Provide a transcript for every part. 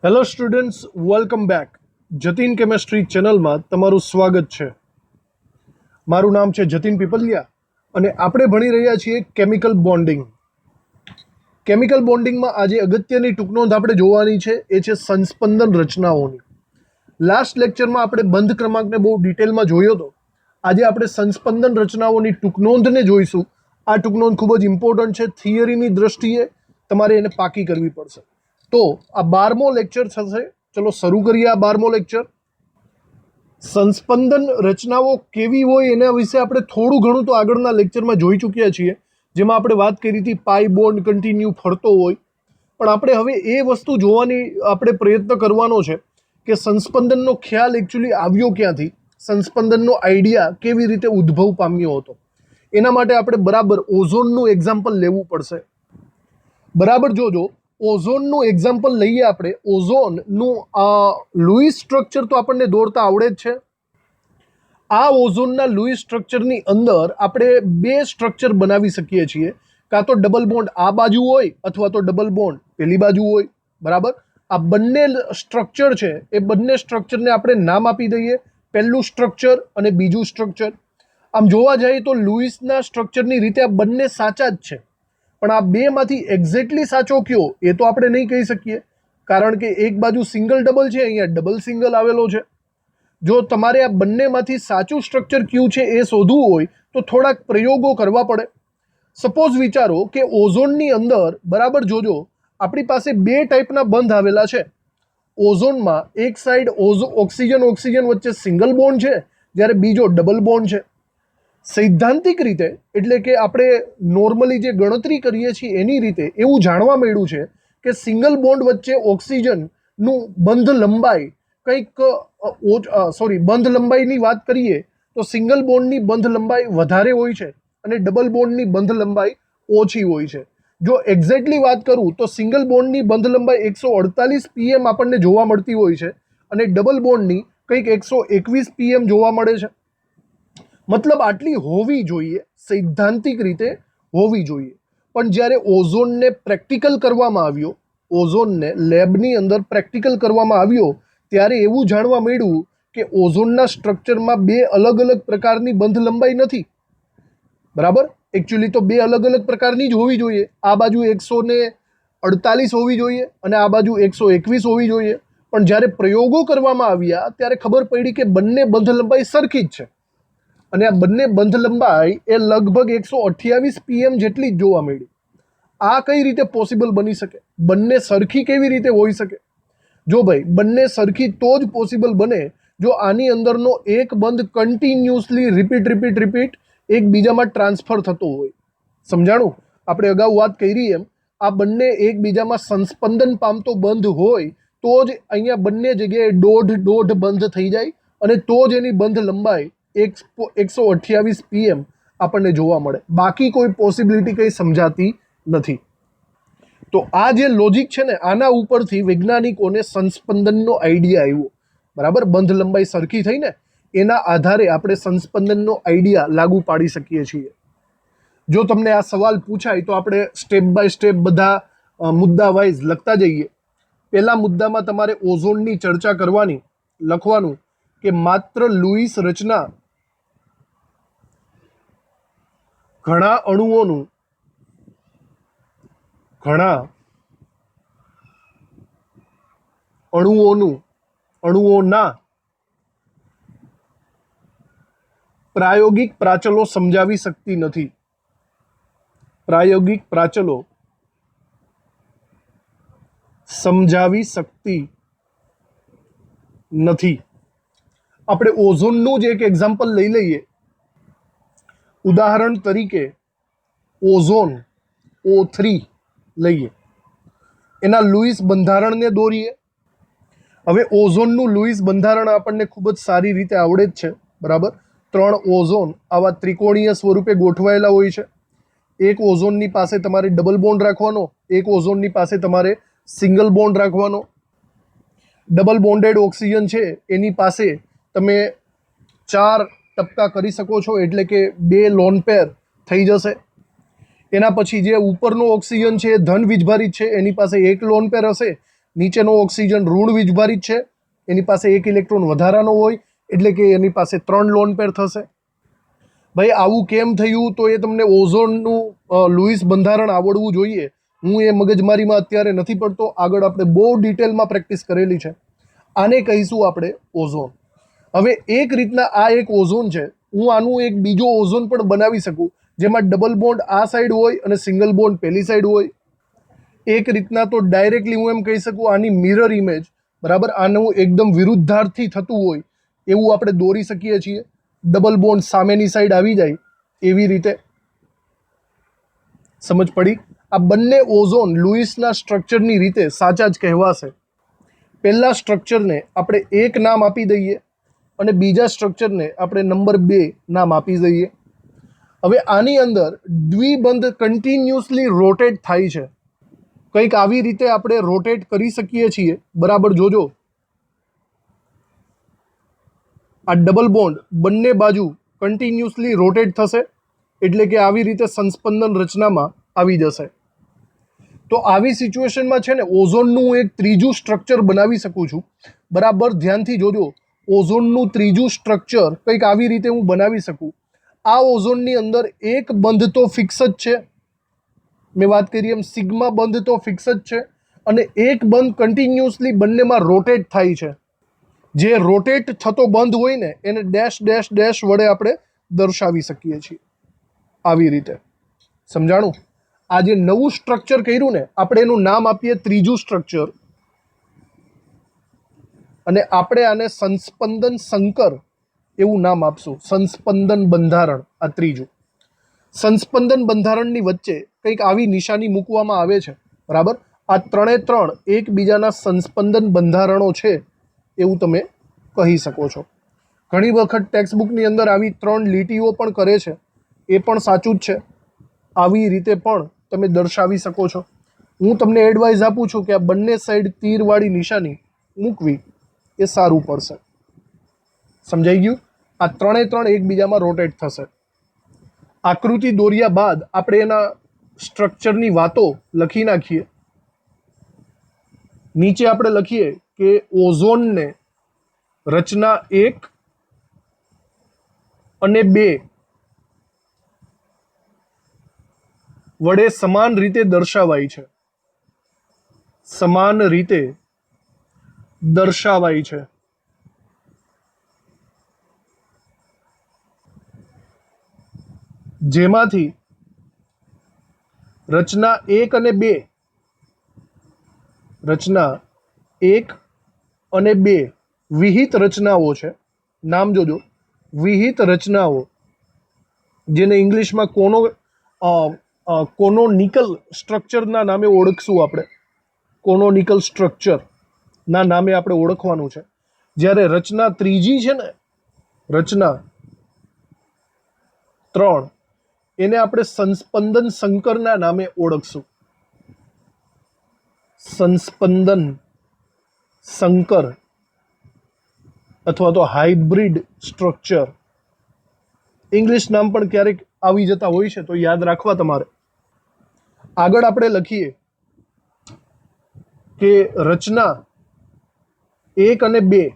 Hello students, welcome back. Jatin chemistry ચેનલમાં તમારું સ્વાગત છે. મારું નામ છે જતીન પીપલિયા અને આપણે ભણી રહ્યા છીએ કેમિકલ બોન્ડિંગ. કેમિકલ બોન્ડિંગમાં આજે અગત્યની ટૂંકનોંધ આપણે જોવાની છે એ છે સંસ્પંદન રચનાઓની. લાસ્ટ લેક્ચરમાં આપણે બંધ ક્રમાંકને બહુ ડિટેલમાં જોયો હતો. આજે આપણે સંસ્પંદન રચનાઓની ટૂંકનોંધને જોઈશું. આ ટૂંકનોંધ ખૂબ જ ઇમ્પોર્ટન્ટ છે. થિયરીની દ્રષ્ટિએ તમારે એને પાકી કરવી પડશે. તો આ 12મો લેક્ચર થશે. ચલો શરૂ કરીએ આ 12મો લેક્ચર. સંસ્પંદન રચનાઓ કેવી હોય એના વિશે આપણે થોડું ઘણું તો આગળના લેક્ચરમાં જોઈ ચૂક્યા છીએ, જેમાં આપણે વાત કરી હતી પાઈ બોન્ડ કન્ટિન્યુ ફરતો હોય. પણ આપણે હવે એ વસ્તુ જોવાની આપણે પ્રયત્ન કરવાનો છે કે સંસ્પંદનનો ખ્યાલ એકચ્યુઅલી આવ્યો ક્યાંથી, સંસ્પંદનનો આઈડિયા કેવી રીતે ઉદ્ભવ પામ્યો હતો. એના માટે આપણે બરાબર ઓઝોનનું એક્ઝામ્પલ લેવું પડશે. બરાબર જોજો, ઓઝોનનું એક્ઝામ્પલ લઈએ આપણે. ઓઝોનનું લુઈસ સ્ટ્રક્ચર તો આપણને દોરતા આવડે જ છે. આ ઓઝોનના લુઈસ સ્ટ્રક્ચરની અંદર આપણે બે સ્ટ્રક્ચર બનાવી શકીએ છીએ. કાં તો ડબલ બોન્ડ આ બાજુ હોય અથવા તો ડબલ બોન્ડ પેલી બાજુ હોય. બરાબર, આ બંને સ્ટ્રક્ચર છે એ બંને સ્ટ્રક્ચરને આપણે નામ આપી દઈએ, પહેલું સ્ટ્રક્ચર અને બીજું સ્ટ્રક્ચર. આમ જોવા જઈએ તો લુઈસના સ્ટ્રક્ચરની રીતે આ બંને સાચા જ છે, પણ આ બેમાંથી એક્ઝેક્ટલી સાચો કયો એ તો આપણે નહીં કહી શકીએ, કારણ કે એક બાજુ સિંગલ ડબલ છે, અહીંયા ડબલ સિંગલ આવેલો છે. જો તમારે આ બંનેમાંથી સાચું સ્ટ્રક્ચર કયું છે એ શોધવું હોય તો થોડાક પ્રયોગો કરવા પડે. સપોઝ વિચારો કે ઓઝોનની અંદર, બરાબર જોજો, આપણી પાસે બે ટાઈપના બંધ આવેલા છે. ઓઝોનમાં એક સાઈડ ઓક્સિજન વચ્ચે સિંગલ બોન્ડ છે, જ્યારે બીજો ડબલ બોન્ડ છે. સૈદ્ધાંતિક રીતે, એટલે કે આપણે નોર્મલી જે ગણતરી કરીએ છીએ એની રીતે એવું જાણવા મળ્યું છે કે સિંગલ બોન્ડ વચ્ચે ઓક્સિજનનું બંધ લંબાઈ કંઈક બંધ લંબાઈની વાત કરીએ તો સિંગલ બોન્ડની બંધ લંબાઈ વધારે હોય છે અને ડબલ બોન્ડની બંધ લંબાઈ ઓછી હોય છે. જો એક્ઝેક્ટલી વાત કરું તો સિંગલ બોન્ડની બંધ લંબાઈ 148 pm આપણને જોવા મળતી હોય છે અને ડબલ બોન્ડની કંઈક 121 pm જોવા મળે છે. મતલબ આટલી હોવી જોઈએ, સૈદ્ધાંતિક રીતે હોવી જોઈએ. પણ જ્યારે ઓઝોનને પ્રેક્ટિકલ કરવામાં આવ્યો, ઓઝોનને લેબની અંદર પ્રેક્ટિકલ કરવામાં આવ્યો, ત્યારે એવું જાણવા મળ્યું કે ઓઝોનના સ્ટ્રક્ચરમાં બે અલગ અલગ પ્રકારની બંધ લંબાઈ નથી. બરાબર, એકચ્યુઅલી તો બે અલગ અલગ પ્રકારની જ હોવી જોઈએ. આ બાજુ 148 હોવી જોઈએ અને આ બાજુ 121 હોવી જોઈએ. પણ જ્યારે પ્રયોગો કરવામાં આવ્યા ત્યારે ખબર પડી કે બંને બંધ લંબાઈ સરખી જ છે અને આ બંને બંધ લંબાઈ એ લગભગ 128 pm જેટલી જ જોવા મળી. આ કઈ રીતે પોસિબલ બની શકે? બંને સરખી કેવી રીતે હોઈ શકે? જો ભાઈ, બંને સરખી તો જ પોસિબલ બને જો આની અંદરનો એક બંધ કન્ટિન્યુઅસલી રિપીટ એકબીજામાં ટ્રાન્સફર થતો હોય. સમજાણું? આપણે અગાઉ વાત કરી એમ આ બંને એકબીજામાં સંસ્પંદન પામતો બંધ હોય તો જ અહીંયા બંને જગ્યાએ દોઢ બંધ થઈ જાય અને તો જ એની બંધ લંબાઈ 128 pm આપણને જોવા મળે. બાકી કોઈ પોસિબિલિટી કંઈ સમજાતી નથી. તો આ જે લોજિક છે ને, આના ઉપરથી વૈજ્ઞાનિકોને સંસ્પંદનનો આઈડિયા આવ્યો. બરાબર, બંધ લંબાઈ સરખી થઈ ને, એના આધારે આપણે સંસ્પંદનનો આઈડિયા લાગુ પાડી શકીએ છીએ. જો તમને આ સવાલ પૂછાય તો આપણે સ્ટેપ બાય સ્ટેપ બધા મુદ્દા વાઇઝ લખતા જઈએ. પહેલા મુદ્દામાં તમારે ઓઝોનની ચર્ચા કરવાની, લખવાનું કે માત્ર લુઈસ રચના ઘણા અણુઓના પ્રાયોગિક પ્રાચલો સમજાવી શકતી નથી. પ્રાયોગિક પ્રાચલો સમજાવી શકતી નથી. આપણે ઓઝોનનું જ એક એક્ઝામ્પલ લઈ લઈએ. ઉદાહરણ તરીકે ઓઝોન O3 લઈએ, એના લુઈસ બંધારણને દોરીએ. હવે ઓઝોનનું લુઈસ બંધારણ આપણને ખૂબ જ સારી રીતે આવડે જ છે. બરાબર, 3 ઓઝોન આવા ત્રિકોણીય સ્વરૂપે ગોઠવાયેલા હોય છે. એક ઓઝોનની પાસે તમારે ડબલ બોન્ડ રાખવાનો, એક ઓઝોનની પાસે તમારે સિંગલ બોન્ડ રાખવાનો. ડબલ બોન્ડેડ ઓક્સિજન છે એની પાસે તમે 4 ટપકા કરી શકો છો, એટલે કે 2 લોન પેર થઈ જશે. એના પછી જે ઉપરનો ઓક્સિજન છે એ ધન વીજભારિત છે, એની પાસે 1 લોન પેર હશે, નીચેનો ઓક્સિજન ઋણ વીજભારિત છે, એની પાસે એક ઇલેક્ટ્રોન વધારાનો હોય, એટલે કે એની પાસે 3 લોન પેર થશે. ભાઈ આવું કેમ થયું? તો એ તમને ઓઝોનનું લુઈસ બંધારણ આવડવું જોઈએ. હું એ મગજમારીમાં અત્યારે નથી પડતો, આગળ આપણે બહુ ડિટેલમાં પ્રેક્ટિસ કરેલી છે. આને કહીશું આપણે ઓઝોન. હવે એક રીતના આ એક ઓઝોન છે, હું આનું એક બીજો ઓઝોન પણ બનાવી શકું, જેમાં ડબલ બોન્ડ આ સાઈડ હોય અને સિંગલ બોન્ડ પેલી સાઈડ હોય. એક રીતના તો ડાયરેક્ટલી હું એમ કહી શકું આની મિરર ઇમેજ, બરાબર, આનું એકદમ વિરુદ્ધાર્થી થતું હોય એવું આપણે દોરી શકીએ છીએ. ડબલ બોન્ડ સામેની સાઈડ આવી જાય એવી રીતે. સમજ પડી? આ બંને ઓઝોન લુઈસના સ્ટ્રક્ચરની રીતે સાચા જ કહેવાશે. પહેલા સ્ટ્રક્ચરને આપણે 1 નામ આપી દઈએ અને બીજા સ્ટ્રક્ચરને આપણે નંબર 2 નામ આપી દઈએ. હવે આની અંદર દ્વિબંધ કન્ટિન્યુઅસલી રોટેટ થાય છે. કંઈક આવી રીતે આપણે રોટેટ કરી શકીએ છીએ. બરાબર જોજો, આ ડબલ બોન્ડ બંને બાજુ કન્ટિન્યુઅસલી રોટેટ થશે, એટલે કે આવી રીતે સંસ્પંદન રચનામાં આવી જશે. તો આવી સિચ્યુએશનમાં છે ને ઓઝોનનું હું એક ત્રીજું સ્ટ્રક્ચર બનાવી શકું છું. બરાબર ધ્યાનથી જોજો, ઓઝોનનું ત્રીજું સ્ટ્રક્ચર કંઈક આવી રીતે હું બનાવી શકું. આ ઓઝોનની અંદર એક બંધ તો ફિક્સ જ છે, મેં વાત કરી એમ સિગ્મા બંધ તો ફિક્સ જ છે, અને એક બંધ કન્ટિન્યુઅસલી બંનેમાં રોટેટ થાય છે. જે રોટેટ થતો બંધ હોય ને એને ડેશ ડેશ ડેશ વડે આપણે દર્શાવી શકીએ છીએ. આવી રીતે સમજાણું? આ જે નવું સ્ટ્રક્ચર કર્યું ને, આપણે એનું નામ આપીએ ત્રીજું સ્ટ્રક્ચર, અને આપણે આને સંસ્પંદન સંકર એવું નામ આપશું. સંસ્પંદન બંધારણ આ ત્રીજું. સંસ્પંદન બંધારણની વચ્ચે કંઈક આવી નિશાની મૂકવામાં આવે છે, બરાબર. આ ત્રણે ત્રણ એકબીજાના સંસ્પંદન બંધારણો છે એવું તમે કહી શકો છો. ઘણી વખત ટેક્સ્ટબુકની અંદર આવી 3 લીટીઓ પણ કરે છે, એ પણ સાચું જ છે. આવી રીતે પણ તમે દર્શાવી શકો છો. હું તમને એડવાઇસ આપું છું કે આ બંને સાઈડ તીરવાળી નિશાની મૂકવી એ સારું પડશે. સમજાઈ ગયું? આ ત્રણે ત્રણ એકબીજામાં રોટેટ થશે. આકૃતિ દોર્યા બાદ આપણે એના સ્ટ્રક્ચરની વાતો લખી નાખીએ. નીચે આપણે લખીએ કે ઓઝોનને રચના 1 અને 2 વડે સમાન રીતે દર્શાવાય છે. સમાન રીતે દર્શાવાય છે. જેમાંથી રચના 1 અને 2, રચના 1 અને 2 વિહિત રચનાઓ છે. નામ જોજો, વિહિત રચનાઓ, જેને ઇંગ્લિશમાં કોનોનિકલ સ્ટ્રક્ચરના નામે ઓળખશું આપણે. કોનોનિકલ સ્ટ્રક્ચરના નામે આપણે ઓળખવાનું છે. જ્યારે રચના ત્રીજી છે ને, રચના 3, એને આપણે સંસ્પંદન સંકરના નામે ઓળખશું. સંસ્પંદન સંકર અથવા તો હાઇબ્રિડ સ્ટ્રક્ચર. ઇંગ્લિશ નામ પણ ક્યારેક આવી જતા હોય છે, તો યાદ રાખવા તમારે. આગળ આપણે લખીએ કે રચના 1 અને 2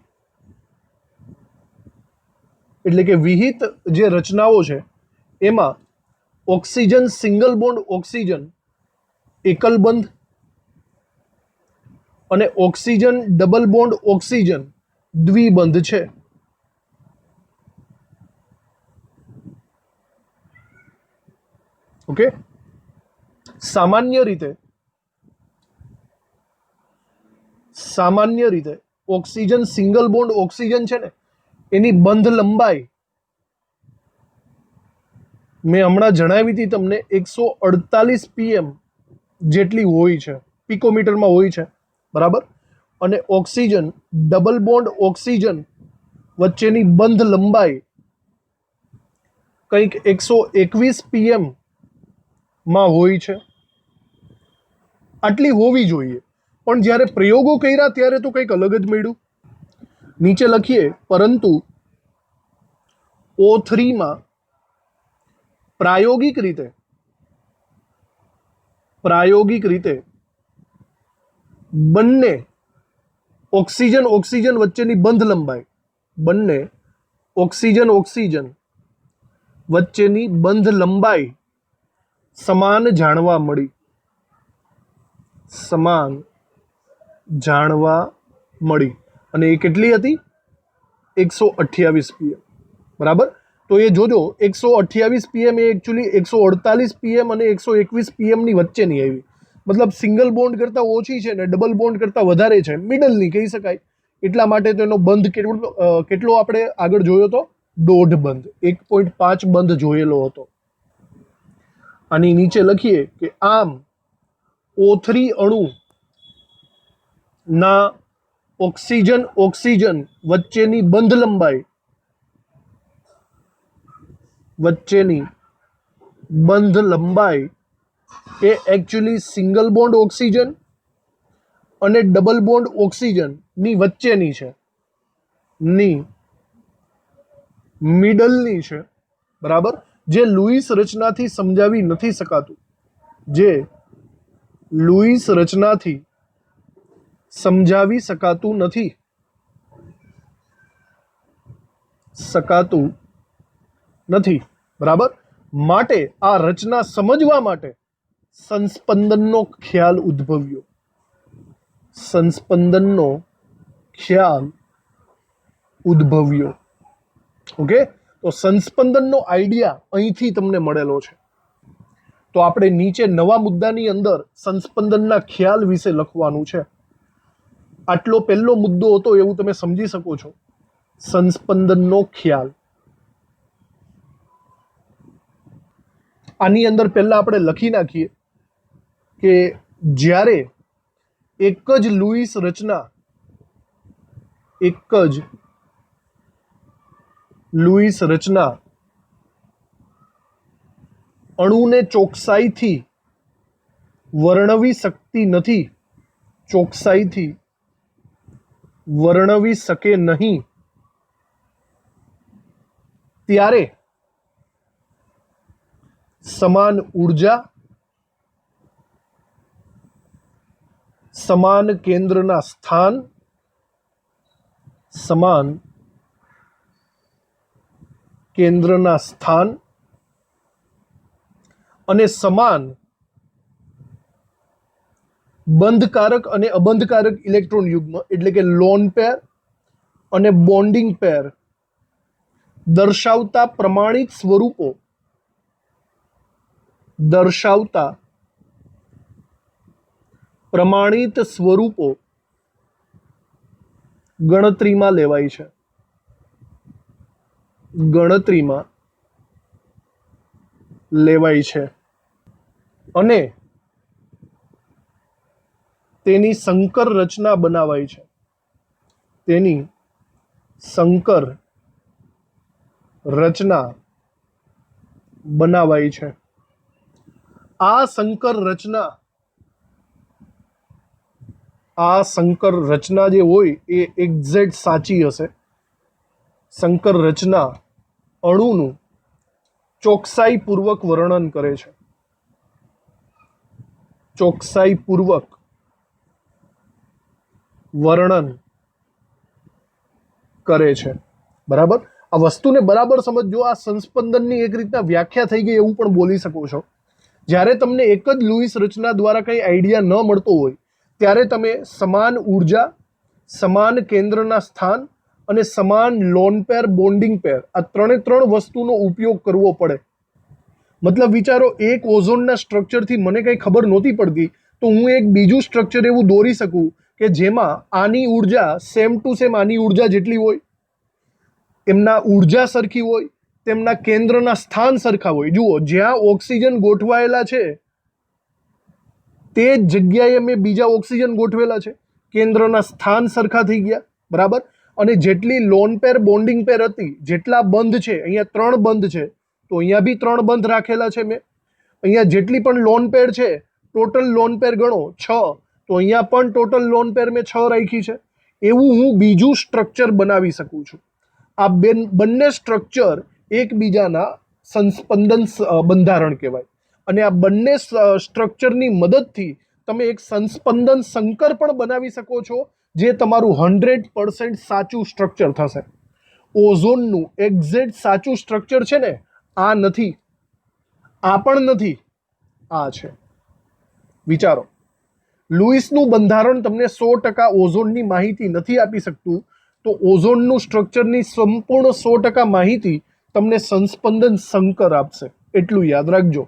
એટલે કે વિહિત જે રચનાઓ છે એમાં ઓક્સિજન સિંગલ બોન્ડ ઓક્સિજન એકલ બંધ અને ઓક્સિજન ડબલ બોન્ડ ઓક્સિજન દ્વિબંધ છે. ઓકે. સામાન્ય રીતે ઓક્સિજન સિંગલ બોન્ડ ઓક્સિજન છે ને, એની બંધ લંબાઈ મેં હમણાં જણાવી હતી તમને 148 PM જેટલી હોય છે, પિકોમીટરમાં હોય છે, બરાબર. અને ઓક્સિજન ડબલ બોન્ડ ઓક્સિજન વચ્ચેની બંધ લંબાઈ કંઈક 121 PM માં હોય છે. આટલી હોવી જોઈએ, પણ જ્યારે પ્રયોગો કર્યા ત્યારે તો કંઈક અલગ જ મળ્યું. નીચે લખીએ, પરંતુ O3 માં પ્રાયોગિક રીતે બંને ઓક્સિજન ઓક્સિજન વચ્ચેની બંધ લંબાઈ, બંને ઓક્સિજન ઓક્સિજન વચ્ચેની બંધ લંબાઈ સમાન જાણવા મળી, સમાન જાણવા મળી. અને એ કેટલી હતી? 128 pm. બરાબર. તો એ જોજો 128 pm એ એકચ્યુઅલી 148 pm અને 121 pm ની વચ્ચેની આવી. મતલબ સિંગલ બોન્ડ કરતાં ઓછી છે ને ડબલ બોન્ડ કરતાં વધારે છે, મિડલની કહી શકાય. એટલા માટે તો એનો બંધ કેટલો આપણે આગળ જોયો હતો? 1.5 બંધ, 1.5 બંધ જોયેલો હતો. આની નીચે લખીએ કે આમ O3 અણુ ના ઓક્સિજન ઓક્સિજન વચ્ચેની બંધ લંબાઈ, વચ્ચેની બંધ લંબાઈ એ એકચ્યુઅલી સિંગલ બોન્ડ ઓક્સિજન અને ડબલ બોન્ડ ઓક્સિજન ની વચ્ચેની છે, ની મિડલની છે. બરાબર. જે લુઈસ રચનાથી સમજાવી નથી શકાતું, જે લુઈસ રચનાથી સમજાવી શકાતું નથી. બરાબર. માટે આ રચના સમજવા માટે સંસ્પંદનનો ખ્યાલ ઉદ્ભવ્યો, સંસ્પંદનનો ખ્યાલ ઉદ્ભવ્યો. ઓકે. તો સંસ્પંદનનો આઈડિયા અહીંથી તમને મળેલો છે. તો આપણે નીચે નવા મુદ્દાની અંદર સંસ્પંદનના ખ્યાલ વિશે લખવાનું છે. આટલો પહેલો મુદ્દો હતો એવું તમે સમજી શકો છો. સંસ્પંદનનો ખ્યાલ. આની અંદર પહેલા આપણે લખી નાખીએ કે જ્યારે એક જ લુઈસ રચના, એક જ લુઈસ રચના અણુને ચોકસાઈથી વર્ણવી શકતી નથી, ચોકસાઈથી વર્ણવી શકે નહીં, ત્યારે સમાન ઊર્જા, સમાન કેન્દ્રના સ્થાન, સમાન કેન્દ્રના સ્થાન અને સમાન બંધકારક અને અબંધકારક ઇલેક્ટ્રોન યુગ્મ એટલે કે લોન પેર અને બોન્ડિંગ પેર દર્શાવતા પ્રમાણિત સ્વરૂપો, દર્શાવતા પ્રમાણિત સ્વરૂપો ગણતરીમાં લેવાય છે, ગણતરીમાં લેવાય છે અને તેની સંકર રચના બનાવાય છે, તેની સંકર રચના બનાવાય છે. આ સંકર રચના જે હોય એ એક્ઝેક્ટ સાચી હશે. સંકર રચના અણુનું ચોકસાઈપૂર્વક વર્ણન કરે છે, ચોકસાઈપૂર્વક વર્ણન કરે છે. બરાબર. આ વસ્તુને બરાબર સમજો. આ સંસ્પંદનની એક રીતના વ્યાખ્યા થઈ ગઈ એવું પણ બોલી શકો છો. જ્યારે તમને એક જ લુઈસ રચના દ્વારા કંઈ આઈડિયા ન મળતો હોય ત્યારે તમે સમાન ઊર્જા, સમાન કેન્દ્રના સ્થાન અને સમાન લોન પેર બોન્ડિંગ પેર આ ત્રણ વસ્તુનો ઉપયોગ કરવો પડે. મતલબ વિચારો, એક ઓઝોનના સ્ટ્રક્ચરથી મને કંઈ ખબર નહોતી પડતી તો હું એક બીજું સ્ટ્રક્ચર એવું દોરી શકું કે જેમાં આની ઊર્જા સેમ ટુ સેમ આની ઊર્જા જેટલી હોય, એમના ઊર્જા સરખી હોય, તેમના કેન્દ્રના સ્થાન સરખા હોય. જુઓ, જ્યાં ઓક્સિજન ગોઠવાયેલા છે તે જ જગ્યાએ મેં બીજા ઓક્સિજન ગોઠવેલા છે, કેન્દ્રના સ્થાન સરખા થઈ ગયા. બરાબર. અને જેટલી લોન પેર બોન્ડિંગ પેર હતી, જેટલા બંધ છે, અહીંયા 3 બંધ છે તો અહીંયા બી 3 બંધ રાખેલા છે મેં. અહીંયા જેટલી પણ લોન પેર છે, ટોટલ લોન પેર ગણો 6, તો અહીંયા પણ ટોટલ લોન પેર મેં 6 રાખી છે. એવું હું બીજું સ્ટ્રક્ચર બનાવી શકું છું. આ બંને સ્ટ્રક્ચર એકબીજાના સંસ્પંદન બંધારણ કહેવાય. અને આ બંને સ્ટ્રક્ચરની મદદથી તમે એક સંસ્પંદન સંકર પણ બનાવી શકો છો, જે તમારું 100% સાચું સ્ટ્રક્ચર થશે. ઓઝોનનું એક્ઝેક્ટ સાચું સ્ટ્રક્ચર છે ને આ નથી, આ પણ નથી, આ છે. વિચારો, લુઈસનું બંધારણ તમને 100% ઓઝોનની માહિતી નથી આપી શકતું, તો ઓઝોનનું સ્ટ્રક્ચરની સંપૂર્ણ 100% માહિતી તમને સંસ્પંદન સંકર આપશે. એટલું યાદ રાખજો.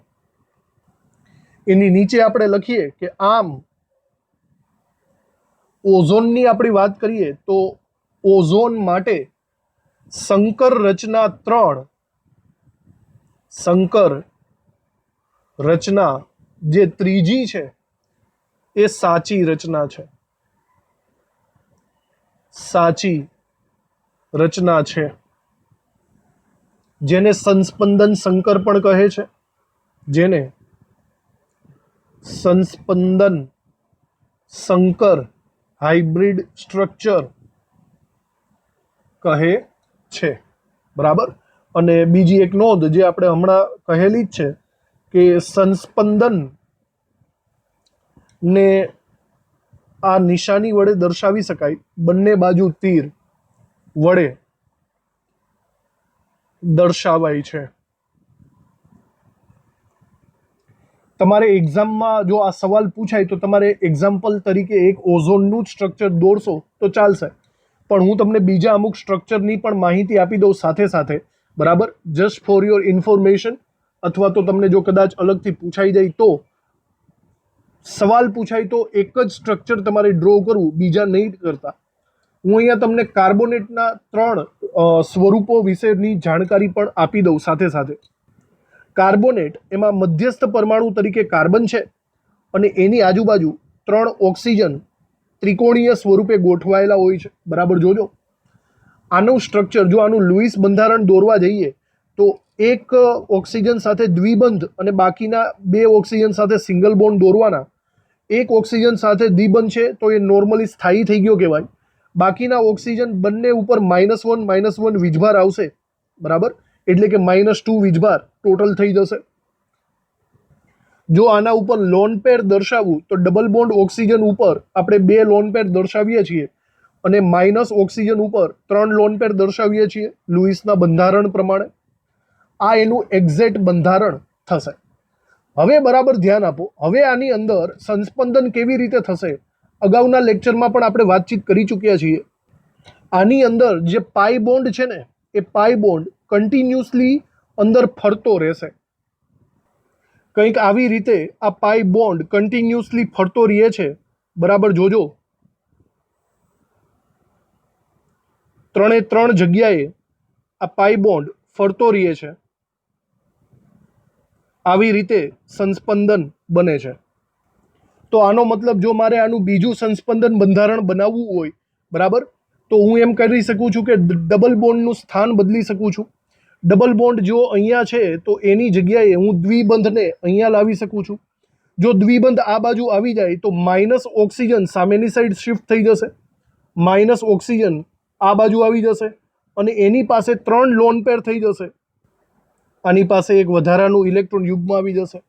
એની નીચે આપણે લખીએ કે આમ ઓઝોનની આપણી વાત કરીએ તો ઓઝોન માટે સંકર રચના 3, સંકર રચના જે ત્રીજી છે એ સાચી રચના છે, સાચી રચના છે, જેને સંસ્પંદન સંકર પણ કહે છે, જેને સંસ્પંદન સંકર હાઇબ્રિડ સ્ટ્રક્ચર કહે છે. બરાબર. અને બીજી એક નોંધ જે આપણે હમણાં કહેલી જ છે કે સંસ્પંદન ને આ નિશાની વડે દર્શાવી શકાય, બંને બાજુ તીર વડે દર્શાવાય છે. તમારે એક્ઝામમાં જો આ સવાલ પૂછાય તો તમારે એક્ઝામ્પલ તરીકે એક ઓઝોનનું જ સ્ટ્રક્ચર દોરશો તો ચાલશે, પણ હું તમને બીજા અમુક સ્ટ્રક્ચરની પણ માહિતી આપી દઉં સાથે સાથે. બરાબર, જસ્ટ ફોર યોર ઇન્ફોર્મેશન. અથવા તો તમને જો કદાચ અલગથી પૂછાઈ જાય તો સવાલ પૂછાય તો એક જ સ્ટ્રક્ચર તમારે ડ્રો કરવું, બીજા નહીં કરતા. હું અહીંયા તમને કાર્બોનેટના 3 સ્વરૂપો વિશેની જાણકારી પણ આપી દઉં સાથે સાથે. કાર્બોનેટ એમાં મધ્યસ્થ પરમાણુ તરીકે કાર્બન છે અને એની આજુબાજુ 3 ઓક્સિજન ત્રિકોણીય સ્વરૂપે ગોઠવાયેલા હોય છે. બરાબર જોજો. આનું સ્ટ્રક્ચર, જો આનું લુઈસ બંધારણ દોરવા જઈએ તો એક ઓક્સિજન સાથે દ્વિબંધ અને બાકીના 2 ઓક્સિજન સાથે સિંગલ બોન્ડ દોરવાના. એક ઓક્સિજન સાથે દ્વિબંધ છે તો એ નોર્મલી સ્થાયી થઈ ગયો કહેવાય. બાકીના ઓક્સિજન બંને ઉપર -1 વીજભાર આવશે. બરાબર, એટલે કે -2 વીજભાર ટોટલ થઈ જશે. જો આના ઉપર લોન પેર દર્શાવવું તો ડબલ બોન્ડ ઓક્સિજન ઉપર આપણે 2 લોન પેર દર્શાવીએ છીએ અને માઇનસ ઓક્સિજન ઉપર 3 લોન પેર દર્શાવીએ છીએ લુઈસના બંધારણ પ્રમાણે. આ એનું એક્ઝેક્ટ બંધારણ થશે. હવે બરાબર ધ્યાન આપો. હવે આની અંદર સંસ્પંદન કેવી રીતે થશે અગાઉના લેક્ચરમાં પણ આપણે વાતચીત કરી ચૂક્યા છીએ. આની અંદર જે પાઈ બોન્ડ છે ને એ પાઈ બોન્ડ કન્ટિન્યુઅસલી અંદર ફરતો રહેશે. કંઈક આવી રીતે આ પાઈ બોન્ડ કન્ટિન્યુઅસલી ફરતો રહે છે. બરાબર જોજો, 3 જગ્યાએ આ પાઈ બોન્ડ ફરતો રહે છે. આવી રીતે સંસ્પંદન બને છે. તો આનો મતલબ જો મારે આનું બીજું સંસ્પંદન બંધારણ બનાવવું હોય, બરાબર, તો હું એમ કરી શકું છું કે ડબલ બોન્ડનું સ્થાન બદલી શકું છું. ડબલ બોન્ડ જો અહીંયા છે તો એની જગ્યાએ હું દ્વિબંધને અહીંયા લાવી શકું છું. જો દ્વિબંધ આ બાજુ આવી જાય તો માઇનસ ઓક્સિજન સામેની સાઈડ શિફ્ટ થઈ જશે, માઇનસ ઓક્સિજન આ બાજુ આવી જશે અને એની પાસે 3 લોન પેર થઈ જશે. આની પાસે એક વધારાનું ઇલેક્ટ્રોન યુગ્મ આવી જશે.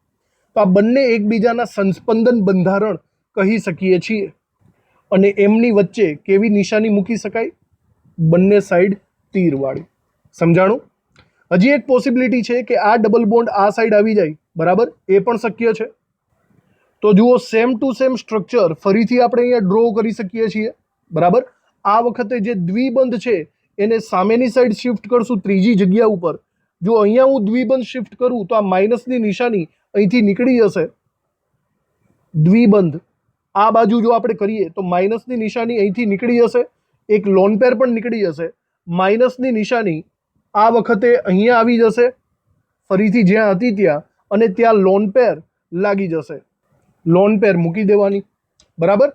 તો આ બંને એકબીજાના સંસ્પંદન બંધારણ કહી શકીએ છીએ. અને એમની વચ્ચે કેવી નિશાની મૂકી શકાય? બંને સાઈડ તીરવાળી. સમજાણું? હજી એક પોસિબિલિટી છે કે આ ડબલ બોન્ડ આ સાઈડ આવી જાય. બરાબર, એ પણ શક્ય છે. તો જુઓ, સેમ ટુ સેમ સ્ટ્રક્ચર ફરીથી આપણે અહીંયા ડ્રો કરી શકીએ છીએ. બરાબર, આ વખતે જે દ્વિબંધ છે એને સામેની સાઈડ શિફ્ટ કરશું ત્રીજી જગ્યા ઉપર. જો અહીંયા હું દ્વિબંધ શિફ્ટ કરું તો આ માઇનસની નિશાની અહીંથી નીકળી જશે. દ્વિબંધ આ બાજુ જો આપણે કરીએ તો માઇનસની નિશાની અહીંથી નીકળી જશે. એક લોન પેર પણ નીકળી જશે. માઇનસની નિશાની આ વખતે અહીંયા આવી જશે, ફરીથી જ્યાં હતી ત્યાં, અને ત્યાં લોન પેર લાગી જશે. લોન પેર મૂકી દેવાની. બરાબર,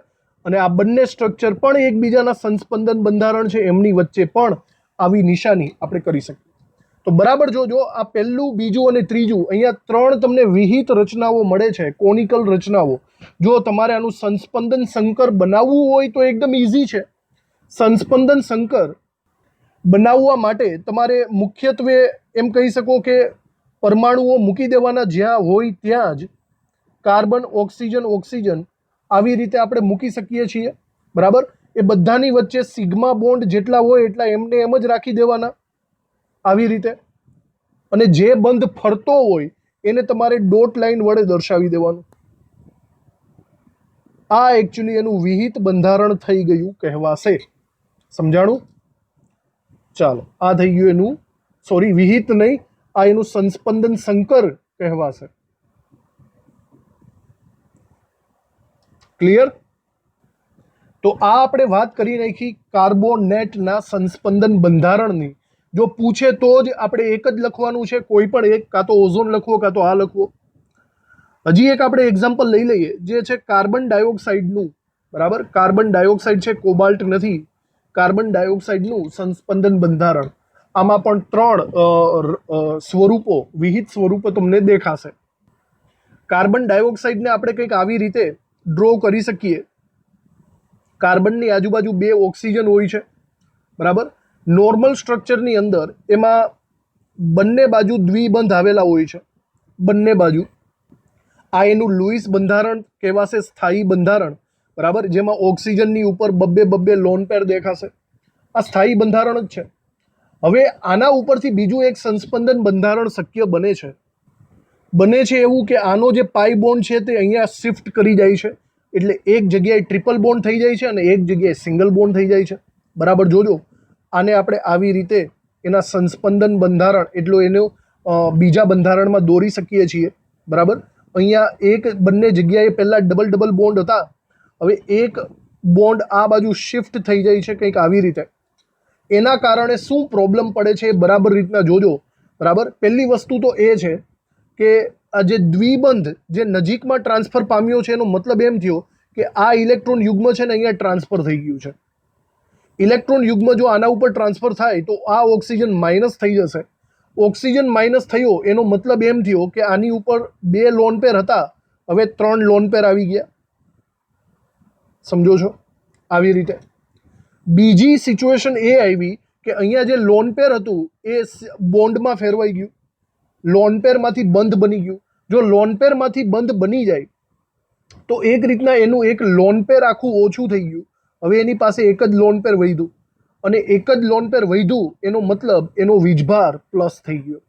અને આ બંને સ્ટ્રક્ચર પણ એકબીજાના સંસ્પંદન બંધારણ છે, એમની વચ્ચે પણ આવી નિશાની આપણે કરી શકીએ. તો બરાબર જોજો, આ પહેલું, બીજું અને ત્રીજું, અહીંયા 3 તમને વિહિત રચનાઓ મળે છે, કોનિકલ રચનાઓ. જો તમારે આનું સંસ્પંદન સંકર બનાવવું હોય તો એકદમ ઇઝી છે. સંસ્પંદન સંકર બનાવવા માટે તમારે મુખ્યત્વે એમ કહી શકો કે પરમાણુઓ મૂકી દેવાના જ્યાં હોય ત્યાં જ. કાર્બન, ઓક્સિજન, ઓક્સિજન આવી રીતે આપણે મૂકી શકીએ છીએ, બરાબર. એ બધાની વચ્ચે સિગ્મા બોન્ડ જેટલા હોય એટલા એમને એમ જ રાખી દેવાના આવી રીતે, અને જે બંધ ફરતો હોય એને તમારે ડોટ લાઈન વડે દર્શાવી દેવાનું. આ એકચ્યુઅલી એનું વિહિત બંધારણ થઈ ગયું કહેવાશે. સમજાણું? ચાલો, આ થઈ ગયું એનું, સોરી વિહિત નહીં, આ એનું સંસ્પંદન સંકર કહેવાશે. ક્લિયર? તો આ આપણે વાત કરી નાખી કાર્બોનેટના સંસ્પંદન બંધારણની. જો પૂછે તો જ આપણે એક જ લખવાનું છે, કોઈ પણ એક, કાં તો ઓઝોન લખવો કાં તો આ લખવો. હજી એક આપણે એક્ઝામ્પલ લઈ લઈએ, જે છે કાર્બન ડાયોક્સાઇડનું, બરાબર. કાર્બન ડાયોક્સાઇડ છે, કોબાલ્ટ નથી. કાર્બન ડાયોક્સાઇડનું સંસ્પંદન બંધારણ. આમાં પણ 3 સ્વરૂપો, વિહિત સ્વરૂપો તમને દેખાશે. કાર્બન ડાયોક્સાઇડને આપણે કંઈક આવી રીતે ડ્રો કરી શકીએ. કાર્બનની આજુબાજુ 2 ઓક્સિજન હોય છે, બરાબર. નોર્મલ સ્ટ્રક્ચરની અંદર એમાં બંને બાજુ દ્વિબંધ આવેલા હોય છે, બંને બાજુ. આ એનું લુઈસ બંધારણ કહેવાશે, સ્થાયી બંધારણ, બરાબર. જેમાં ઓક્સિજનની ઉપર બબ્બે લોન પેર દેખાશે. આ સ્થાયી બંધારણ જ છે. હવે આના ઉપરથી બીજું એક સંસ્પંદન બંધારણ શક્ય બને છે. એવું કે આનો જે પાઈ બોન્ડ છે તે અહીંયા શિફ્ટ કરી જાય છે, એટલે એક જગ્યાએ ટ્રિપલ બોન્ડ થઈ જાય છે અને એક જગ્યાએ સિંગલ બોન્ડ થઈ જાય છે, બરાબર. જોજો, આને આપણે આવી રીતે એના સંસ્પંદન બંધારણ એટલો એનો બીજા બંધારણમાં દોરી શકીએ છીએ, બરાબર. અહીંયા બંને જગ્યાએ પહેલાં ડબલ બોન્ડ હતા, હવે એક બોન્ડ આ બાજુ શિફ્ટ થઈ જાય છે કંઈક આવી રીતે. એના કારણે શું પ્રોબ્લેમ પડે છે એ બરાબર રીતના જોજો, બરાબર. પહેલી વસ્તુ તો એ છે કે આ જે દ્વિબંધ જે નજીકમાં ટ્રાન્સફર પામ્યો છે એનો મતલબ એમ થયો કે આ ઇલેક્ટ્રોન યુગ્મ છે ને અહીંયા ટ્રાન્સફર થઈ ગયું છે. ઇલેક્ટ્રોન યુગ્મ જો આના ઉપર ટ્રાન્સફર થાય તો આ ઓક્સિજન માઇનસ થઈ જશે. ઓક્સિજન માઇનસ થયો એનો મતલબ એમ થયો કે આની ઉપર 2 લોન પેર હતા, હવે 3 લોન પેર આવી ગયા. સમજો છો? આવી રીતે. બીજી સિચ્યુએશન એ આવી કે અહીંયા જે લોન પેર હતું એ બોન્ડમાં ફેરવાઈ ગયું, લોન પેરમાંથી બંધ બની ગયું. જો લોન પેરમાંથી બંધ બની જાય તો એક રીતના એનું એક લોન પેર આખું ઓછું થઈ ગયું. હવે એની પાસે એક જ લોન પેર વધ્યું, અને એક જ લોન પેર વધ્યું એનો મતલબ એનો વીજભાર પ્લસ થઈ ગયો.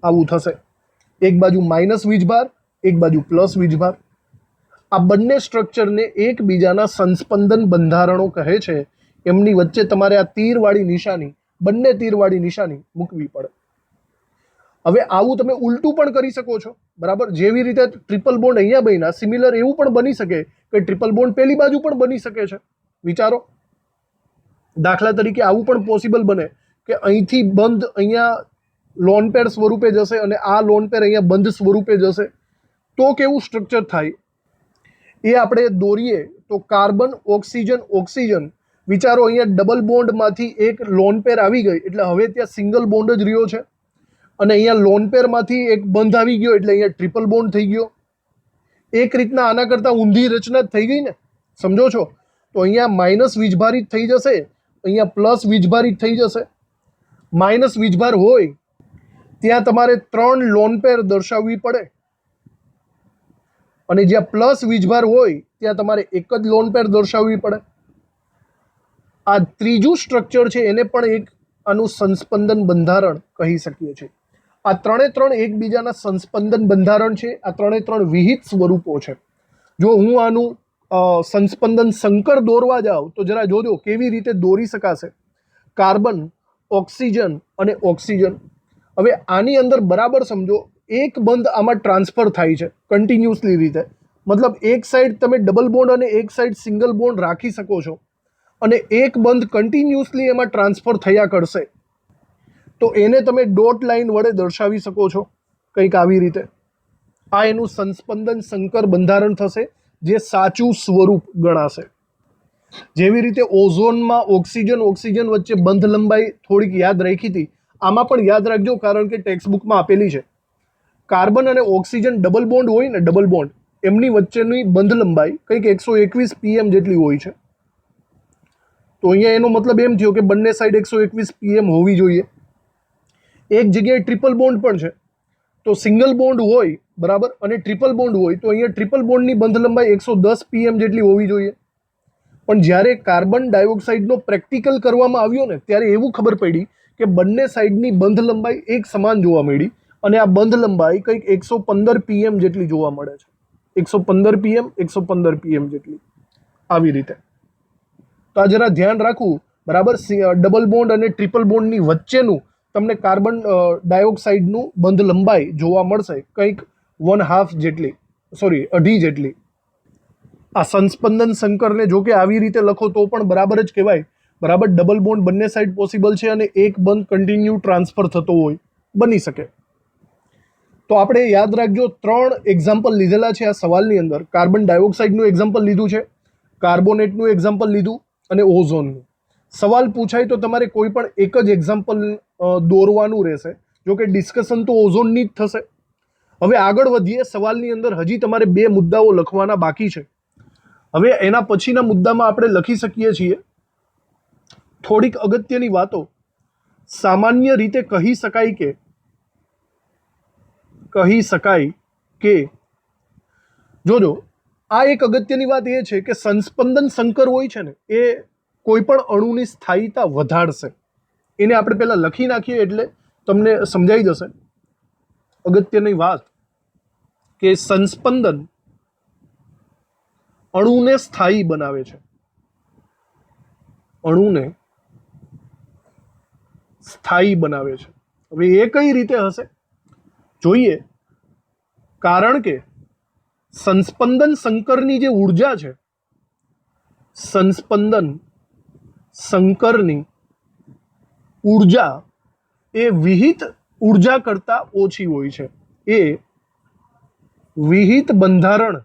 આવું થશે. એક બાજુ માઇનસ વીજભાર, એક બાજુ પ્લસ વીજભાર. આ બંને સ્ટ્રક્ચરને એકબીજાના સંસ્પંદન બંધારણો કહે છે. એમની વચ્ચે તમારે આ તીરવાળી નિશાની, બંને તીરવાળી નિશાની મૂકવી પડે. હવે આવું તમે ઉલટું પણ કરી શકો છો, બરાબર. જેવી રીતે ટ્રિપલ બોન્ડ અહીંયા બન્યા, સિમિલર એવું પણ બની શકે કે ટ્રિપલ બોન્ડ પેલી બાજુ પણ બની શકે છે. વિચારો, દાખલા તરીકે આવું પણ પોસિબલ બને કે અહીંથી બંધ અહીંયા લોન પેર સ્વરૂપે જશે અને આ લોન પેર અહીંયા બંધ સ્વરૂપે જશે. તો કેવું સ્ટ્રક્ચર થાય એ આપણે દોરીએ તો કાર્બન ઓક્સિજન ઓક્સિજન. વિચારો, અહીંયા ડબલ બોન્ડમાંથી એક લોન પેર આવી ગઈ એટલે હવે ત્યાં સિંગલ બોન્ડ જ રહ્યો છે, અને અહીંયા લોન પેરમાંથી એક બંધ આવી ગયો એટલે અહીંયા ટ્રિપલ બોન્ડ થઈ ગયો. એક રીતના આના કરતાં ઊંધી રચના જ થઈ ગઈ ને, સમજો છો? તો અહીંયા માઇનસ વીજભારિત થઈ જશે, અહીંયા પ્લસ વીજભારિત થઈ જશે. માઇનસ વીજભાર હોય ત્યાં તમારે 3 લોન પેર દર્શાવવી પડે, અને જ્યાં પ્લસ વીજભાર હોય ત્યાં તમારે એક જ લોન પેર દર્શાવવી પડે. આ ત્રીજું સ્ટ્રક્ચર છે, એને પણ એક આનું સંસ્પંદન બંધારણ કહી શકીએ છીએ. આ 3 એકબીજાના સંસ્પંદન બંધારણ છે. આ 3 વિહિત સ્વરૂપો છે. જો હું આનું સંસ્પંદન સંકર દોરવા જાઉં તો જરા જોજો કેવી રીતે દોરી શકાશે. કાર્બન, ઓક્સિજન અને ઓક્સિજન. હવે આની અંદર બરાબર સમજો, એક બંધ આમાં ટ્રાન્સફર થાય છે કન્ટિન્યુઅસલી રીતે. મતલબ એક સાઈડ તમે ડબલ બોન્ડ અને એક સાઈડ સિંગલ બોન્ડ રાખી શકો છો, અને એક બંધ કન્ટિન્યુઅસલી એમાં ટ્રાન્સફર થયા કરશે. તો એને તમે ડોટ લાઇન વડે દર્શાવી શકો છો કંઈક આવી રીતે. આ એનું સંસ્પંદન સંકર બંધારણ થશે, જે સાચું સ્વરૂપ ગણાશે. જેવી રીતે ઓઝોનમાં ઓક્સિજન ઓક્સિજન વચ્ચે બંધ લંબાઈ થોડીક યાદ રાખી હતી, આમાં પણ યાદ રાખજો, કારણ કે ટેક્સ્ટ બુકમાં આપેલી છે. કાર્બન અને ઓક્સિજન ડબલ બોન્ડ હોય ને, ડબલ બોન્ડ, એમની વચ્ચેની બંધ લંબાઈ કંઈક 121 pm જેટલી હોય છે. તો અહીંયા એનો મતલબ એમ થયો કે બંને સાઈડ 121 pm હોવી જોઈએ. એક જગ્યાએ ટ્રિપલ બોન્ડ પણ છે, તો સિંગલ બોન્ડ હોય બરાબર, અને ટ્રિપલ બોન્ડ હોય તો અહીંયા ટ્રિપલ બોન્ડની બંધ લંબાઈ 110 pm જેટલી હોવી જોઈએ. પણ જ્યારે કાર્બન ડાયોક્સાઇડનો પ્રેક્ટિકલ કરવામાં આવ્યો ને ત્યારે એવું ખબર પડી કે બંને સાઈડની બંધ લંબાઈ એક સમાન જોવા મળી અને આ બંધ લંબાઈ કંઈક 115 pm જેટલી જોવા મળે છે. 115 pm 115 pm જેટલી, આવી રીતે. તો આ જરા ધ્યાન રાખવું, બરાબર. ડબલ બોન્ડ અને ટ્રિપલ બોન્ડની વચ્ચેનું તમને કાર્બન ડાયોક્સાઇડનું બંધ લંબાઈ જોવા મળશે કંઈક 1/2 જેટલી, સોરી 2.5 જેટલી. આ સંસ્પંદન સંકરને જો કે આવી રીતે લખો તો પણ બરાબર જ કહેવાય, બરાબર. ડબલ બોન્ડ બંને સાઈડ પોસિબલ છે અને એક બંધ કન્ટિન્યુ ટ્રાન્સફર થતો હોય, બની શકે. તો આપણે યાદ રાખજો 3 એક્ઝામ્પલ લીધેલા છે આ સવાલની અંદર. કાર્બન ડાયોક્સાઇડનું એક્ઝામ્પલ લીધું છે, કાર્બોનેટનું એક્ઝામ્પલ લીધું અને ઓઝોનનું. સવાલ પૂછાય તો તમારે કોઈ પણ એક જ એક્ઝામ્પલ દોરવાનું રહેશે. જો કે ડિસ્કશન તો ઓઝોનની જ થશે. હવે આગળ વધીએ. સવાલની અંદર હજી તમારે 2 મુદ્દાઓ લખવાના બાકી છે. હવે એના પછીના મુદ્દામાં આપણે લખી શકીએ છીએ થોડીક અગત્યની વાતો. સામાન્ય રીતે કહી શકાય કે જોજો, આ એક અગત્યની વાત એ છે કે સંસ્પંદન સંકર હોય છે ને એ કોઈ પણ અણુની સ્થાયીતા વધારશે. એને આપણે પહેલા લખી નાખીએ એટલે તમને સમજાઈ જશે. અગત્યની વાત કે સંસ્પંદન અણુને સ્થાયી બનાવે છે. અણુને સ્થાયી બનાવે છે. હવે એ કઈ રીતે હશે જોઈએ. કારણ કે સંસ્પંદન સંકરની જે ઉર્જા છે, સંસ્પંદન સંકરની ઉર્જા એ વિહિત ઉર્જા કરતા ઓછી હોય છે. એ વિહિત બંધારણ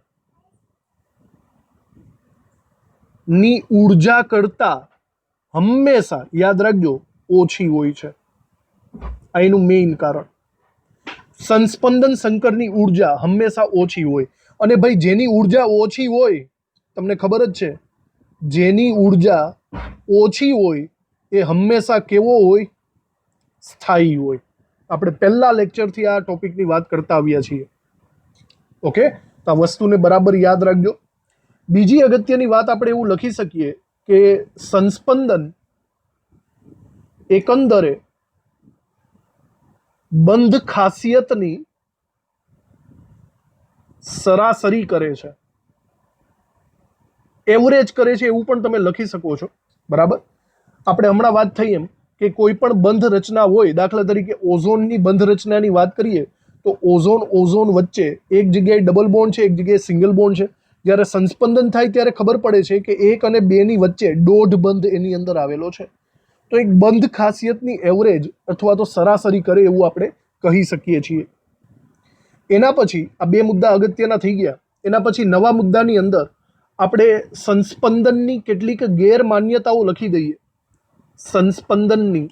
ની ઉર્જા કરતા હંમેશા, યાદ રાખજો, ઓછી હોય છે. આ એનું મેઇન કારણ. સંસ્પંદન સંકરની ઉર્જા હંમેશા ઓછી હોય. અને ભાઈ જેની ઉર્જા ઓછી હોય, તમને ખબર જ છે, જેની ઉર્જા ઓછી હોય એ હંમેશા કેવો હોય? સ્થાયી હોય. આપણે પહેલા લેક્ચરથી આ ટોપિકની વાત કરતા આવ્યા છીએ. ઓકે, તો આ વસ્તુને બરાબર યાદ રાખજો. બીજી અગત્યની વાત આપણે એવું લખી શકીએ કે સંસ્પંદન એકંદરે બંધ ખાસિયતની સરાસરી કરે છે, એવરેજ કરે છે, એવું પણ તમે લખી શકો છો. બરાબર. આપણે હમણાં વાત થઈ એમ કે કોઈ પણ બંધ રચના હોય, દાખલા તરીકે ઓઝોનની બંધ રચનાની વાત કરીએ તો ઓઝોન વચ્ચે એક જગ્યાએ ડબલ બોન્ડ છે, એક જગ્યાએ સિંગલ બોન્ડ છે. જ્યારે સંસ્પંદન થાય ત્યારે ખબર પડે છે કે 1 અને 2 ની વચ્ચે દોઢ બંધ એની અંદર આવેલો છે. તો એક બંધ ખાસિયતની એવરેજ અથવા તો સરાસરી કરે એવું આપણે કહી શકીએ છીએ. એના પછી આ 2 મુદ્દા અગત્યના થઈ ગયા. એના પછી નવા મુદ્દાની અંદર આપણે સંસ્પંદનની કેટલીક ગેરમાન્યતાઓ લખી દઈએ. સંસ્પંદનની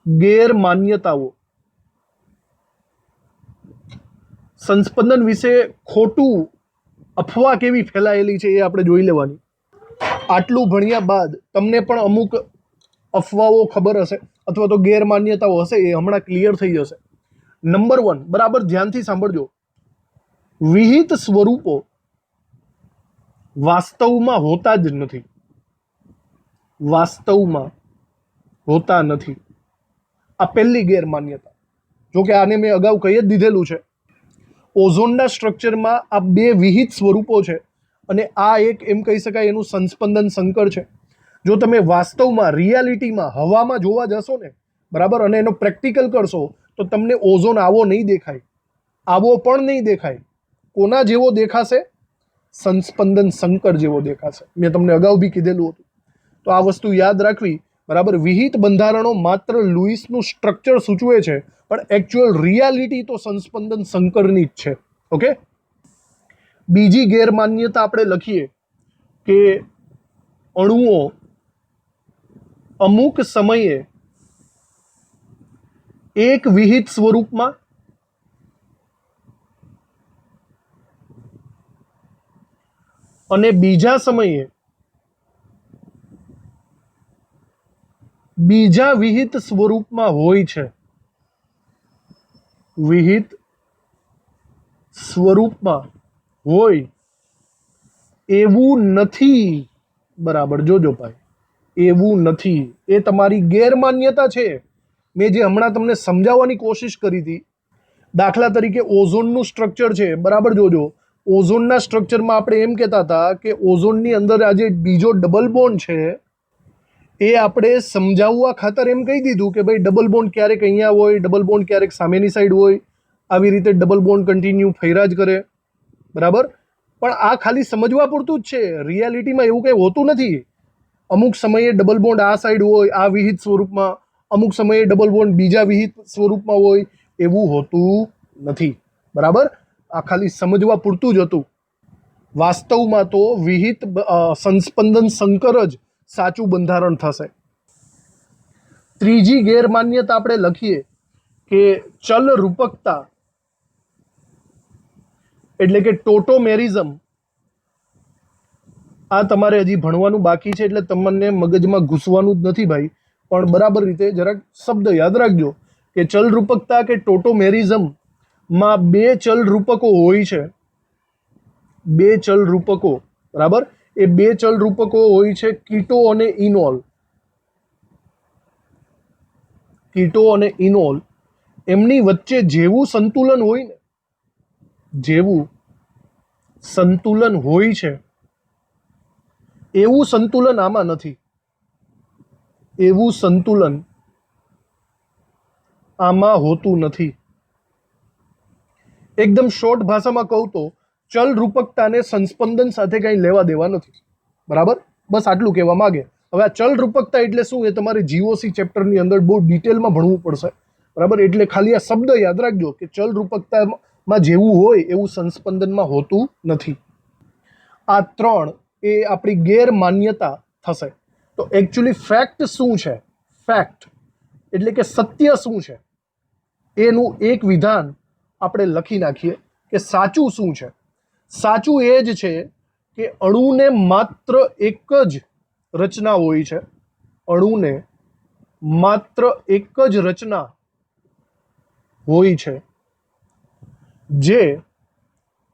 ગેરમાન્યતાઓ. સંસ્પંદન વિશે ખોટું અફવા કેવી ફેલાયેલી છે એ આપણે જોઈ લેવાની. આટલું ભણ્યા બાદ તમને પણ અમુક અફવાઓ ખબર હશે અથવા તો ગેરમાન્યતાઓ હશે, એ હમણાં ક્લિયર થઈ જશે. નંબર 1, બરાબર ધ્યાનથી સાંભળજો. વિહિત સ્વરૂપો વાસ્તવમાં હોતા જ નથી. વાસ્તવમાં હોતા નથી. આ પહેલી ગેરમાન્યતા. જો કે આને મેં અગાઉ કહી જ દીધેલું છે. ઓઝોનના સ્ટ્રક્ચરમાં આ 2 વિહિત સ્વરૂપો છે અને આ એક એમ કહી શકાય એનું સંસ્પંદન સંકર છે. જો તમે વાસ્તવમાં રિયાલિટીમાં હવામાં જોવા જશો ને, બરાબર, અને એનો પ્રેક્ટિકલ કરશો તો તમને ઓઝોન આવો નહીં દેખાય. આવો પણ નહીં દેખાય. કોના જેવો દેખાશે? સંસ્પંદન સંકર જેવો દેખાશે. મેં તમને અગાઉ બી કીધેલું હતું. તો આ વસ્તુ યાદ રાખવી. બરાબર. વિહિત બંધારણો માત્ર લુઈસનું સ્ટ્રક્ચર સૂચવે છે, પણ એકચ્યુઅલ રિયાલિટી તો સંસ્પંદન સંકરની જ છે. ઓકે. બીજી ગેરમાન્યતા આપણે લખીએ કે અણુઓ અમુક સમયે એક વિહિત સ્વરૂપમાં અને બીજા સમયે બીજા વિહિત સ્વરૂપમાં હોય છે. વિહિત સ્વરૂપમાં હોય એવું નથી. બરાબર, જોજો ભાઈ, એવું નથી એ તમારી ગેરમાન્યતા છે. મેં જે હમણાં તમને સમજાવવાની કોશિશ કરી હતી, દાખલા તરીકે ઓઝોનનું સ્ટ્રક્ચર છે, બરાબર જોજો. ઓઝોનના સ્ટ્રક્ચરમાં આપણે એમ કહેતા હતા કે ઓઝોનની અંદર આ જે બીજો ડબલ બોન્ડ છે એ આપણે સમજાવવા ખાતર એમ કહી દીધું કે ભાઈ ડબલ બોન્ડ ક્યારેક અહીંયા હોય, ડબલ બોન્ડ ક્યારેક સામેની સાઈડ હોય, આવી રીતે ડબલ બોન્ડ કન્ટિન્યુ ફર્યા જ કરે. બરાબર, પણ આ ખાલી સમજવા પૂરતું જ છે. રિયાલિટીમાં એવું કંઈ હોતું નથી. અમુક સમયે ડબલ બોન્ડ આ સાઈડ હોય આ વિહિત સ્વરૂપમાં, અમુક સમયે ડબલ બોન્ડ બીજા વિહિત સ્વરૂપમાં હોય, એવું હોતું નથી. બરાબર, આ ખાલી સમજવા પૂરતું જ હતું. વાસ્તવમાં તો વિહિત સંસ્પંદન સંકર જ સાચું બંધારણ થશે. ત્રીજી ગેરમાન્યતા આપણે લખીએ કે ચલ રૂપકતા એટલે કે ટોટોમેરિઝમ. આ તમારે હજી ભણવાનું બાકી છે એટલે તમને મગજમાં ઘૂસવાનું જ નથી ભાઈ, પણ બરાબર રીતે જરાક શબ્દ યાદ રાખજો કે ચલ રૂપકતા કે ટોટોમેરિઝમ માં બે ચલ રૂપકો હોય છે. બે ચલ રૂપકો, બરાબર, એ બે ચલ રૂપકો હોય છે કીટો અને ઇનોલ. કીટો અને ઇનોલ, એમની વચ્ચે જેવું સંતુલન હોય ને, જેવું સંતુલન હોય છે એવું સંતુલન આમાં નથી. એવું સંતુલન આમાં હોતું નથી. એકદમ શોર્ટ ભાષામાં કહું તો ચલ રૂપકતાને સંસ્પંદન સાથે કંઈ લેવા દેવા નથી. બરાબર, બસ આટલું કહેવા માંગે. હવે આ ચલ રૂપકતા એટલે શું એ તમારે જીઓસી ચેપ્ટરની અંદર બહુ ડિટેલમાં ભણવું પડશે. બરાબર, એટલે ખાલી આ શબ્દ યાદ રાખજો કે ચલ રૂપકતામાં જેવું હોય એવું સંસ્પંદનમાં હોતું નથી. આ ત્રણ એ આપણી ગેરમાન્યતા થશે. તો એકચ્યુઅલી ફેક્ટ શું છે? ફેક્ટ એટલે કે સત્ય શું છે એનું એક વિધાન આપણે લખી નાખીએ કે સાચું શું છે. સાચું એ જ છે કે અણુને માત્ર એક જ રચના હોય છે. અણુને માત્ર એક જ રચના હોય છે જે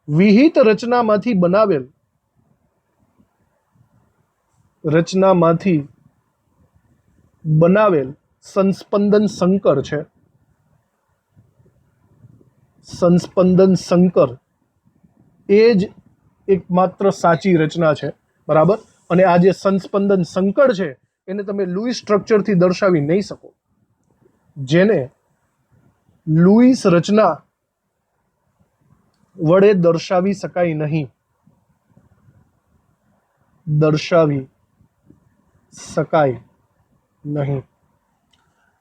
વિહિત રચનામાંથી બનાવેલ સંસ્પંદન સંકર છે. સંસ્પંદન સંકર એ જ એકમાત્ર સાચી રચના છે. બરાબર, અને આ જે સંસ્પંદન સંકર છે એને તમે લુઈસ સ્ટ્રક્ચરથી દર્શાવી નહીં શકો. જેને લુઈસ રચના વડે દર્શાવી શકાય નહીં. દર્શાવી શકાય નહીં.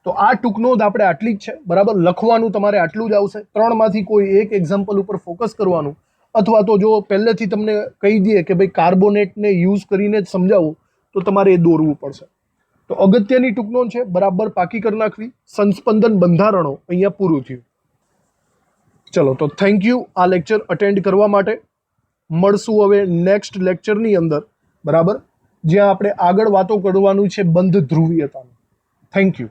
તો આ ટૂંક નોંધ આપણે આટલી જ છે. બરાબર, લખવાનું તમારે આટલું જ આવશે. ત્રણમાંથી કોઈ એક એક્ઝામ્પલ ઉપર ફોકસ કરવાનું, અથવા તો જો પહેલેથી તમને કહી દઈએ કે ભાઈ કાર્બોનેટને યુઝ કરીને જ સમજાવું તો તમારે એ દોરવું પડશે. તો અગત્યની ટૂંક નોંધ છે, બરાબર પાકી કરી નાખવી. સંસ્પંદન બંધારણો અહીંયા પૂરું થયું. ચલો, તો થેન્ક યુ આ લેક્ચર અટેન્ડ કરવા માટે. મળશું હવે નેક્સ્ટ લેક્ચરની અંદર, બરાબર, જ્યાં આપણે આગળ વાતો કરવાનું છે બંધ ધ્રુવીયતાનું. Thank you.